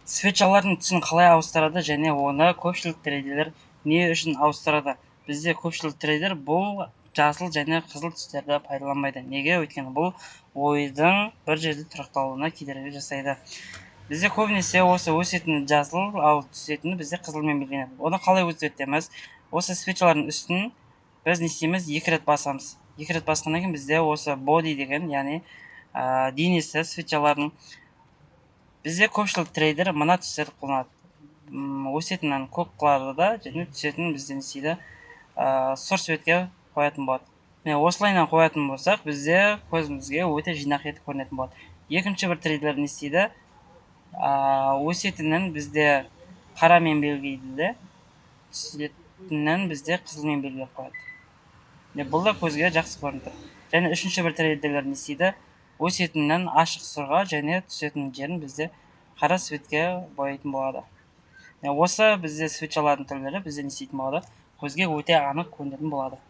Свечалардың түсін қалай ауыстырады және оны көпшілік трейдерлер не үшін ауыстырады? Бізде көпшілік трейдер бұл жасыл және қызыл түстерді пайдаланбайды. Неге? Өйткені бұл ойдың бір жерде тұрақталуына кедергі жасайды. Бізде көбінесе осы өсетін жасыл, ал түсетіні бізде қызылмен белгіленеді. Оны қалай өзгертеміз? Осы свечалардың үстін біз не істейміз? Екі рет басамыз. Екі рет басқаннан кейін бізде осы body деген, яғни денесі свечалардың бізде көпшілік трейдер мына түстерді қолданады. Өсетінін көк қылады да, және түсетін бізде не істейді? Сұр светке қоятын болады. Осылайынан қоятын болсақ, бізде көзімізге өте жинақы етіп көрінетін болады. Екінші бір трейдер не істейді? Өсетінін бізде қарамен белгілейді де, түсетінін бізде қызылмен белгілеп қояды. Бұл да көзге жақсы көрініп тұр. Және үшінші бір трейдерлер не істейді? Өсетінін ашық сұрға және түсетін жерін бізде қара светке бояйтын болады. Осы бізде свечалардың түрлері бізде не істейтін болады? Көзге өте анық көрінетін болады.